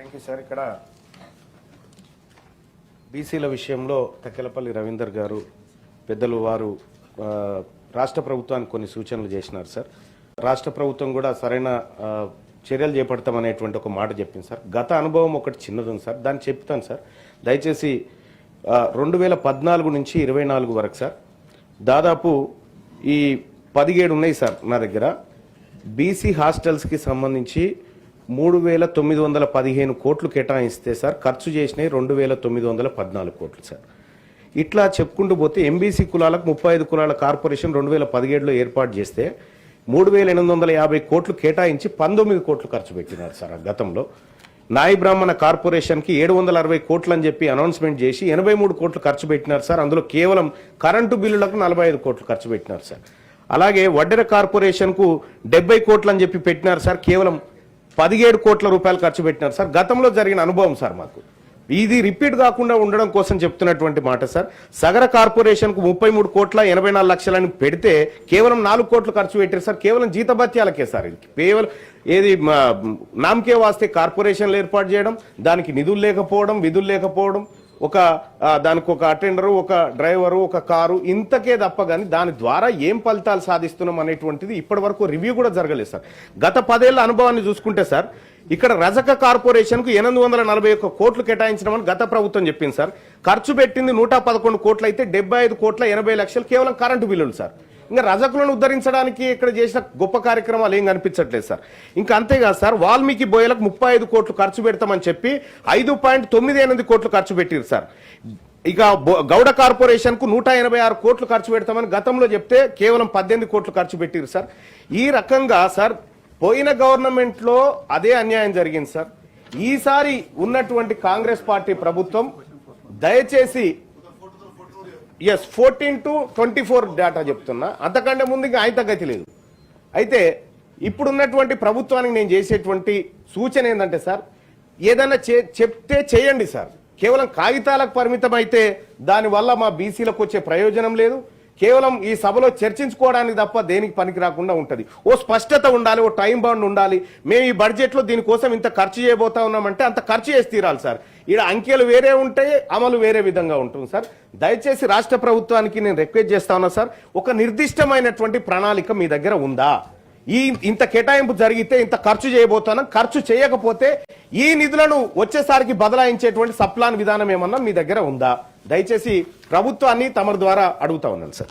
Thank you sir. ఇక్కడ బీసీల విషయంలో తక్కెలపల్లి రవీందర్ గారు పెద్దలు వారు రాష్ట్ర ప్రభుత్వానికి కొన్ని సూచనలు చేసినారు సార్. రాష్ట్ర ప్రభుత్వం కూడా సరైన చర్యలు చేపడతామనేటువంటి ఒక మాట చెప్పింది సార్. గత అనుభవం ఒకటి చిన్నది ఉంది సార్, దాన్ని చెప్తాను సార్. దయచేసి 2014 నుంచి 24 వరకు సార్ దాదాపు ఈ 17 ఉన్నాయి సార్ నా దగ్గర. బీసీ హాస్టల్స్కి సంబంధించి 3,915 కోట్లు కేటాయిస్తే సార్ ఖర్చు చేసినాయి 2,914 కోట్లు సార్. ఇట్లా చెప్పుకుంటూ పోతే ఎంబీసీ కులాలకు 35 కులాల కార్పొరేషన్ 2017లో ఏర్పాటు చేస్తే 3,850 కోట్లు కేటాయించి 19 కోట్లు ఖర్చు పెట్టినారు సార్. గతంలో నాయి బ్రాహ్మణ కార్పొరేషన్కి 760 కోట్లు అని చెప్పి అనౌన్స్మెంట్ చేసి 83 కోట్లు ఖర్చు పెట్టినారు సార్. అందులో కేవలం కరెంటు బిల్లులకు 45 కోట్లు ఖర్చు పెట్టినారు సార్. అలాగే వడ్డెర కార్పొరేషన్కు 70 కోట్లు అని చెప్పి పెట్టినారు సార్. కేవలం 17 కోట్ల రూపాయలు ఖర్చు పెట్టినారు సార్. గతంలో జరిగిన అనుభవం సార్ మాకు. ఇది రిపీట్ కాకుండా ఉండడం కోసం చెప్తున్నటువంటి మాట సార్. సగర కార్పొరేషన్కు 33 కోట్ల 84 లక్షలని పెడితే కేవలం 4 కోట్లు ఖర్చు పెట్టారు సార్. కేవలం జీతభత్యాలకే సార్. ఇది కేవలం ఏది నామకే వాస్తే కార్పొరేషన్లు ఏర్పాటు చేయడం, దానికి నిధులు లేకపోవడం, విధులు లేకపోవడం, దానికి ఒక అటెండరు, ఒక డ్రైవరు, ఒక కారు, ఇంతకే తప్ప కానీ దాని ద్వారా ఏం ఫలితాలు సాధిస్తున్నాం అనేటువంటిది ఇప్పటి వరకు రివ్యూ కూడా జరగలేదు సార్. గత 10 ఏళ్ల అనుభవాన్ని చూసుకుంటే సార్ ఇక్కడ రజక కార్పొరేషన్కు 841 కోట్లు కేటాయించడం గత ప్రభుత్వం చెప్పింది సార్. ఖర్చు పెట్టింది 111 కోట్లు అయితే 75 కోట్ల 80 లక్షలు కేవలం కరెంటు బిల్లులు సార్. ఇంకా రజకులను ఉద్ధరించడానికి ఇక్కడ చేసిన గొప్ప కార్యక్రమాలు ఏం కనిపించట్లేదు సార్. ఇంకా అంతేకాదు సార్, వాల్మీకి బోయలకు 35 కోట్లు ఖర్చు పెడతామని చెప్పి 5.98 కోట్లు ఖర్చు పెట్టారు సార్. ఇక గౌడ కార్పొరేషన్ కు 186 కోట్లు ఖర్చు పెడతామని గతంలో చెప్తే కేవలం 18 కోట్లు ఖర్చు పెట్టారు సార్. ఈ రకంగా సార్ పోయిన గవర్నమెంట్ లో అదే అన్యాయం జరిగింది సార్. ఈసారి ఉన్నటువంటి కాంగ్రెస్ పార్టీ ప్రభుత్వం దయచేసి 14 to 24 డేటా చెప్తున్నా, అంతకంటే ముందు ఇంకా ఆయన తగ్గతి లేదు. అయితే ఇప్పుడున్నటువంటి ప్రభుత్వానికి నేను చేసేటువంటి సూచన ఏంటంటే సార్, ఏదైనా చెప్తే చేయండి సార్. కేవలం కాగితాలకు పరిమితం అయితే దానివల్ల మా బీసీలకు వచ్చే ప్రయోజనం లేదు. కేవలం ఈ సభలో చర్చించుకోవడానికి తప్ప దేనికి పనికి రాకుండా ఉంటుంది. ఓ స్పష్టత ఉండాలి, ఓ టైం బౌండ్ ఉండాలి. మేము ఈ బడ్జెట్లో దీనికోసం ఇంత ఖర్చు చేయబోతా ఉన్నామంటే అంత ఖర్చు చేసి తీరాలి సార్. ఇక్కడ అంకెలు వేరే ఉంటాయి, అమలు వేరే విధంగా ఉంటుంది సార్. దయచేసి రాష్ట్ర ప్రభుత్వానికి నేను రిక్వెస్ట్ చేస్తా ఉన్నా సార్, ఒక నిర్దిష్టమైనటువంటి ప్రణాళిక మీ దగ్గర ఉందా? ఇంత కేటాయింపు జరిగితే ఇంత ఖర్చు చేయబోతున్నాం, ఖర్చు చేయకపోతే ఈ నిధులను వచ్చేసారికి బదలాయించేటువంటి సప్లాన్ విధానం ఏమన్నా మీ దగ్గర ఉందా? దయచేసి ప్రభుత్వాన్ని తమ ద్వారా అడుగుతా ఉన్నాను సార్.